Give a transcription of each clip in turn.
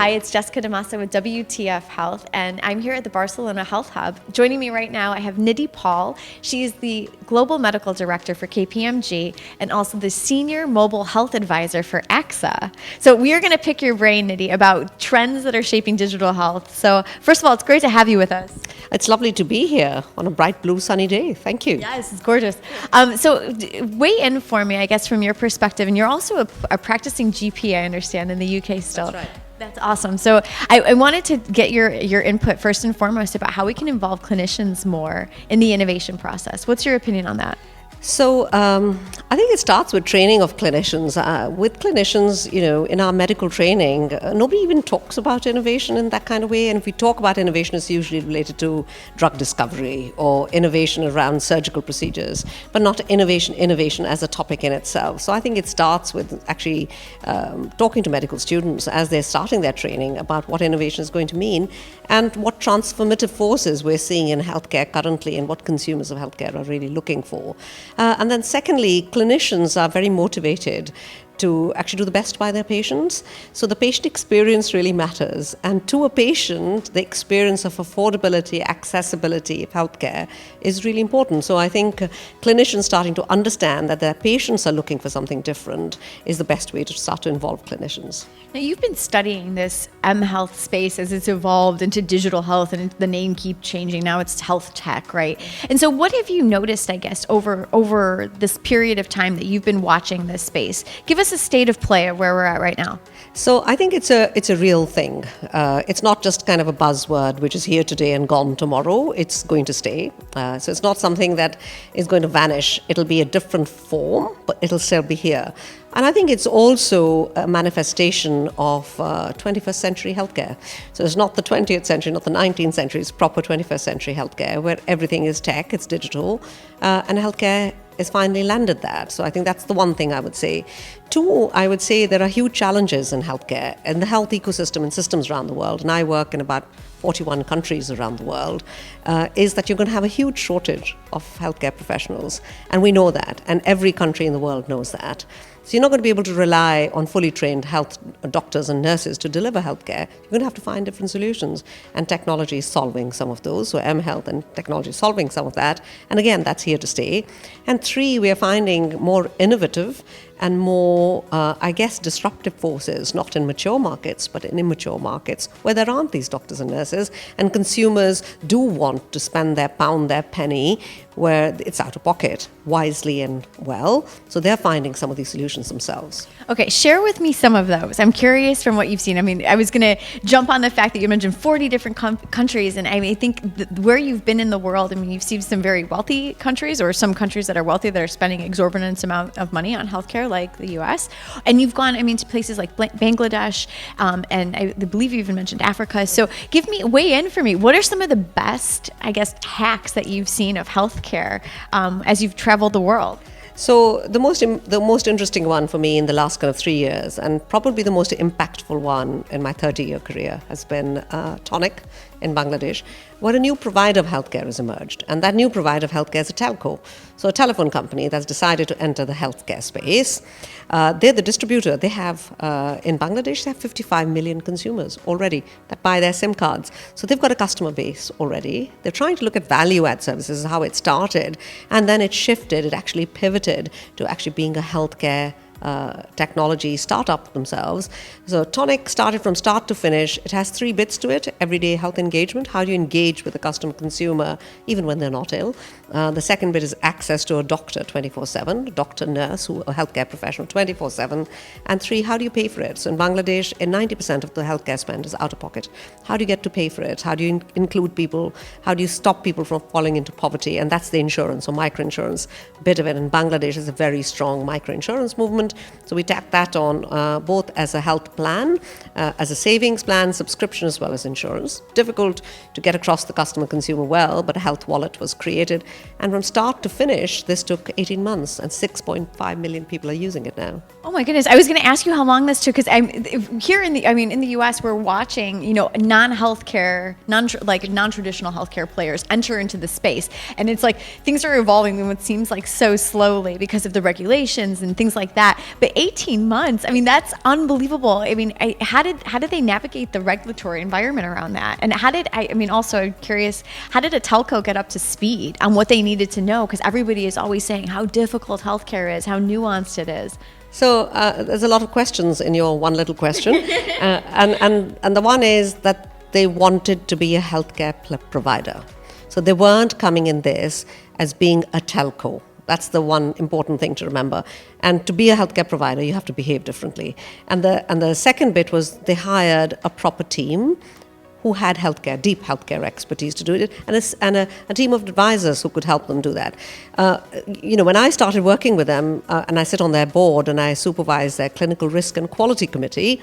Hi, it's Jessica DeMassa with WTF Health, and I'm here at the Barcelona Health Hub. Joining me right now, I have NITI Pall. She is the Global Medical Director for KPMG and also the Senior Mobile Health Advisor for AXA. So we are going to pick your brain, NITI, about trends that are shaping digital health. So first of all, it's great to have you with us. It's lovely to be here on a bright, blue, sunny day. Thank you. Yes, it's gorgeous. Weigh in for me, I guess, from your perspective. And you're also a practicing GP, I understand, in the UK still. That's right. That's awesome. So I wanted to get your input first and foremost about how we can involve clinicians more in the innovation process. What's your opinion on that? So I think it starts with training of clinicians. With clinicians, in our medical training, nobody even talks about innovation in that kind of way. And if we talk about innovation, it's usually related to drug discovery or innovation around surgical procedures, but not innovation as a topic in itself. So I think it starts with actually talking to medical students as they're starting their training about what innovation is going to mean and what transformative forces we're seeing in healthcare currently and what consumers of healthcare are really looking for. And then secondly, clinicians are very motivated to actually do the best by their patients. So the patient experience really matters. And to a patient, the experience of affordability, accessibility of healthcare is really important. So I think clinicians starting to understand that their patients are looking for something different is the best way to start to involve clinicians. Now, you've been studying this health space as it's evolved into digital health, and the name keeps changing. Now it's health tech, right? And so what have you noticed, I guess, over this period of time that you've been watching this space? Give us a state of play of where we're at right now. So I think it's a real thing. It's not just kind of a buzzword which is here today and gone tomorrow. It's going to stay. So it's not something that is going to vanish. It'll be a different form, but it'll still be here. And I think it's also a manifestation of 21st century healthcare. So it's not the 20th century, not the 19th century, it's proper 21st century healthcare where everything is tech, it's digital, and healthcare has finally landed that. So I think that's the one thing I would say. Two, I would say there are huge challenges in healthcare and the health ecosystem and systems around the world, and I work in about 41 countries around the world, is that you're going to have a huge shortage of healthcare professionals. And we know that, and every country in the world knows that. So you're not going to be able to rely on fully trained health doctors and nurses to deliver healthcare. You're going to have to find different solutions, and technology is solving some of those. So mHealth and technology is solving some of that. And again, that's here to stay. And three, we are finding more innovative and more, disruptive forces, not in mature markets, but in immature markets, where there aren't these doctors and nurses, and consumers do want to spend their pound, their penny, where it's out of pocket, wisely and well. So they're finding some of these solutions themselves. Okay, share with me some of those. I'm curious from what you've seen. I mean, I was going to jump on the fact that you mentioned 40 different countries, and I think where you've been in the world, I mean, you've seen some very wealthy countries, or some countries that are wealthy that are spending exorbitant amount of money on healthcare, like the U.S. And you've gone, to places like Bangladesh, and I believe you even mentioned Africa. So weigh in for me. What are some of the best, hacks that you've seen of healthcare as you've traveled the world? So the most interesting one for me in the last kind of 3 years, and probably the most impactful one in my 30-year career, has been Tonic in Bangladesh, where a new provider of healthcare has emerged. And that new provider of healthcare is a telco. So a telephone company that's decided to enter the healthcare space. They're the distributor. They have, in Bangladesh, they have 55 million consumers already that buy their SIM cards. So they've got a customer base already. They're trying to look at value-add services, is how it started. And then it shifted, it actually pivoted to actually being a healthcare technology startup themselves. So Tonic started from start to finish. It has 3 bits to it: everyday health engagement, how do you engage with the customer consumer even when they're not ill. The second bit is access to a doctor 24/7, doctor, nurse, a healthcare professional 24/7. And 3, how do you pay for it? So in Bangladesh, 90% of the healthcare spend is out of pocket. How do you get to pay for it? How do you include people? How do you stop people from falling into poverty? And that's the insurance or microinsurance bit of it. And Bangladesh is a very strong microinsurance movement. So we tap that on both as a health plan, as a savings plan, subscription, as well as insurance. Difficult to get across the customer consumer well, but a health wallet was created. And from start to finish, this took 18 months, and 6.5 million people are using it now. Oh my goodness. I was going to ask you how long this took, because here in the US, we're watching, non-healthcare, non-traditional healthcare players enter into the space. And it's like things are evolving in what seems like so slowly because of the regulations and things like that. but 18 months, I mean, that's unbelievable. I mean, how did they navigate the regulatory environment around that? And also I'm curious, how did a telco get up to speed on what they needed to know? Because everybody is always saying how difficult healthcare is, how nuanced it is. So there's a lot of questions in your one little question. And the one is that they wanted to be a healthcare provider. So they weren't coming in this as being a telco. That's the one important thing to remember. And to be a healthcare provider, you have to behave differently. And the second bit was they hired a proper team who had deep healthcare expertise to do it, and a team of advisors who could help them do that. When I started working with them, and I sit on their board and I supervise their clinical risk and quality committee,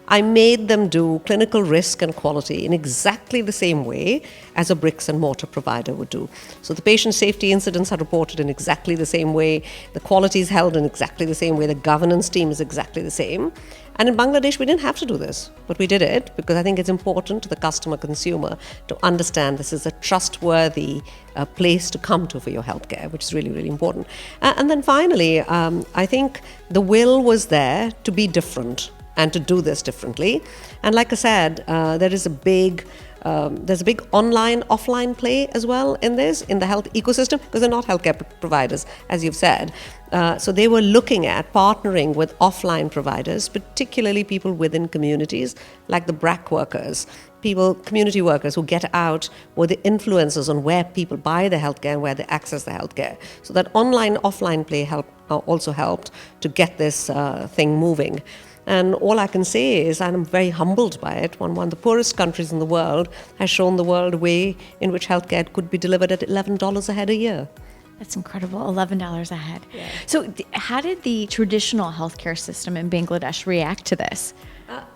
I made them do clinical risk and quality in exactly the same way as a bricks and mortar provider would do. So the patient safety incidents are reported in exactly the same way, the quality is held in exactly the same way, the governance team is exactly the same. And in Bangladesh, we didn't have to do this, but we did it because I think it's important to the customer consumer to understand this is a trustworthy place to come to for your healthcare, which is really, really important. And then finally, I think the will was there to be different and to do this differently. And like I said, there's a big online, offline play as well in the health ecosystem, because they're not healthcare providers, as you've said. So they were looking at partnering with offline providers, particularly people within communities, like the BRAC workers, community workers who get out, were the influencers on where people buy the healthcare and where they access the healthcare. So that online, offline play also helped to get this thing moving. And all I can say is I'm very humbled by it. One of the poorest countries in the world has shown the world a way in which healthcare could be delivered at $11 a head a year. That's incredible, $11 a head. Yeah. So how did the traditional healthcare system in Bangladesh react to this?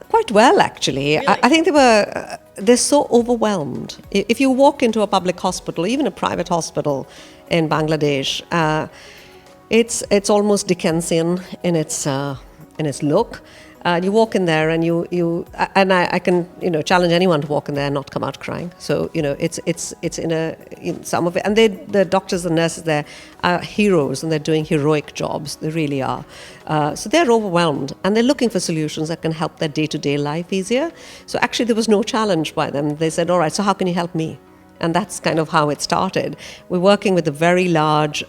Quite well, actually. Really? I think they're so overwhelmed. If you walk into a public hospital, even a private hospital in Bangladesh, it's almost Dickensian in its look. You walk in there and I can challenge anyone to walk in there and not come out crying. So it's in some of it, and the doctors and nurses there are heroes and they're doing heroic jobs. They really are. So they're overwhelmed and they're looking for solutions that can help their day-to-day life easier. So actually there was no challenge by them. They said, all right, so how can you help me? And that's kind of how it started. We're working with a very large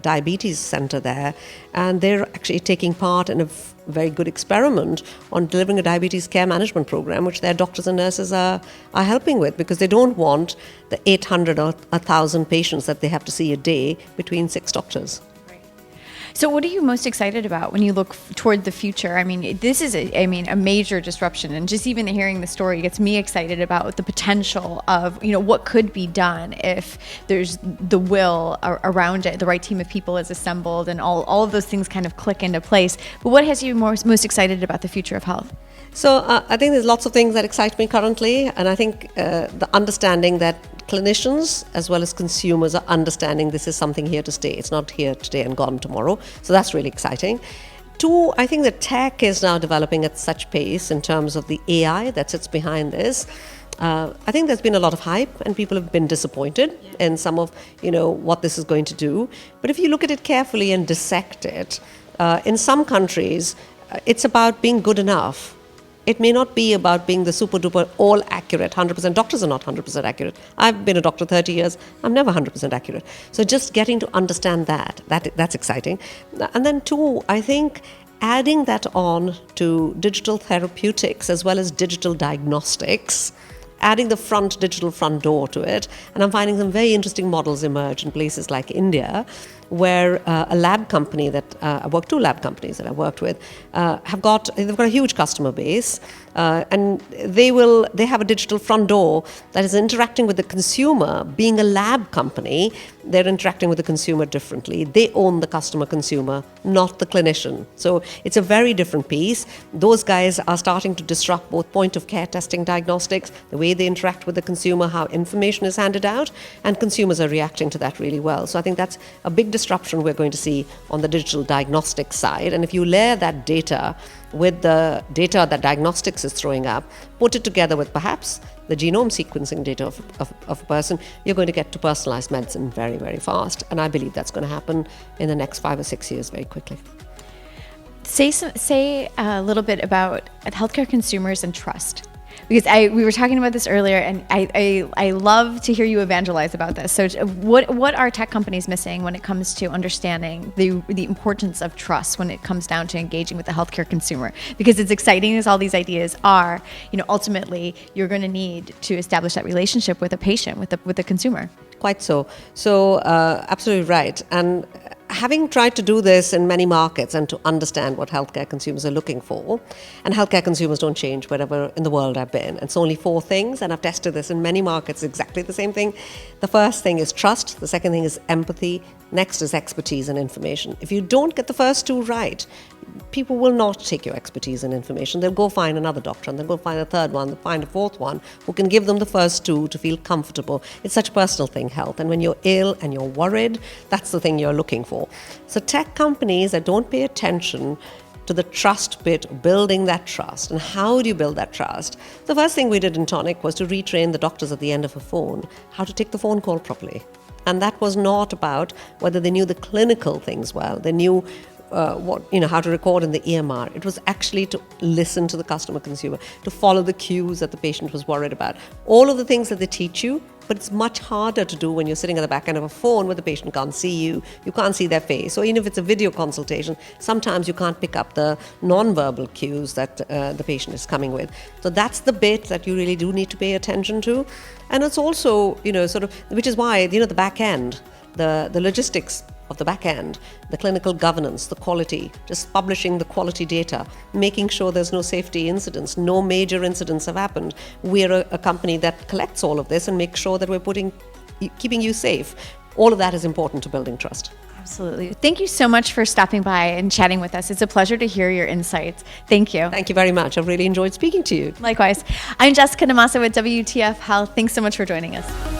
diabetes center there, and they're actually taking part in a very good experiment on delivering a diabetes care management program, which their doctors and nurses are helping with, because they don't want the 800 or 1,000 patients that they have to see a day between 6 doctors. So what are you most excited about when you look toward the future? I mean, this is a major disruption, and just even hearing the story gets me excited about the potential of, what could be done if there's the will around it, the right team of people is assembled, and all of those things kind of click into place. But what has you most excited about the future of health? So I think there's lots of things that excite me currently, and I think the understanding that clinicians as well as consumers are understanding this is something here to stay. It's not here today and gone tomorrow. So that's really exciting. 2, I think the tech is now developing at such pace in terms of the AI that sits behind this. I think there's been a lot of hype and people have been disappointed in some of what this is going to do. But if you look at it carefully and dissect it, in some countries, it's about being good enough. It may not be about being the super duper all accurate, 100%. Doctors are not 100% accurate. I've been a doctor 30 years. I'm never 100% accurate. So just getting to understand that's exciting. And then 2, I think adding that on to digital therapeutics as well as digital diagnostics, adding the digital front door to it. And I'm finding some very interesting models emerge in places like India, where a lab company that I work, 2 lab companies that I worked with, they've got a huge customer base, and they have a digital front door that is interacting with the consumer. Being a lab company, they're interacting with the consumer differently. They own the customer consumer, not the clinician. So it's a very different piece. Those guys are starting to disrupt both point of care testing diagnostics, the way they interact with the consumer, how information is handed out, and consumers are reacting to that really well. So I think that's a big disruption we're going to see on the digital diagnostics side. And if you layer that data with the data that diagnostics is throwing up, put it together with perhaps the genome sequencing data of a person, you're going to get to personalized medicine very, very fast. And I believe that's going to happen in the next 5 or 6 years very quickly. Say a little bit about healthcare consumers and trust. Because we were talking about this earlier, and I love to hear you evangelize about this. So what are tech companies missing when it comes to understanding the importance of trust when it comes down to engaging with the healthcare consumer? Because as exciting as all these ideas are, ultimately you're going to need to establish that relationship with a patient, with the consumer. Quite so. So absolutely right. And having tried to do this in many markets and to understand what healthcare consumers are looking for, and healthcare consumers don't change wherever in the world I've been. It's only 4 things, and I've tested this in many markets, exactly the same thing. The first thing is trust. The second thing is empathy. Next is expertise and information. If you don't get the first 2 right, people will not take your expertise and information. They'll go find another doctor, and they'll go find a third one, they'll find a fourth one who can give them the first 2 to feel comfortable. It's such a personal thing, health. And when you're ill and you're worried, that's the thing you're looking for. So tech companies that don't pay attention to the trust bit, building that trust. And how do you build that trust? The first thing we did in Tonic was to retrain the doctors at the end of a phone how to take the phone call properly. And that was not about whether they knew the clinical things well. They knew how to record in the EMR. It was actually to listen to the customer consumer, to follow the cues that the patient was worried about. All of the things that they teach you, but it's much harder to do when you're sitting at the back end of a phone where the patient can't see you, you can't see their face. Or even if it's a video consultation, sometimes you can't pick up the non-verbal cues that the patient is coming with. So that's the bit that you really do need to pay attention to. And it's also, which is why, the back end, the logistics of the back end, the clinical governance, the quality, just publishing the quality data, making sure there's no safety incidents, no major incidents have happened. We're a company that collects all of this and makes sure that we're keeping you safe. All of that is important to building trust. Absolutely. Thank you so much for stopping by and chatting with us. It's a pleasure to hear your insights. Thank you. Thank you very much. I've really enjoyed speaking to you. Likewise. I'm Jessica Damasa with WTF Health. Thanks so much for joining us.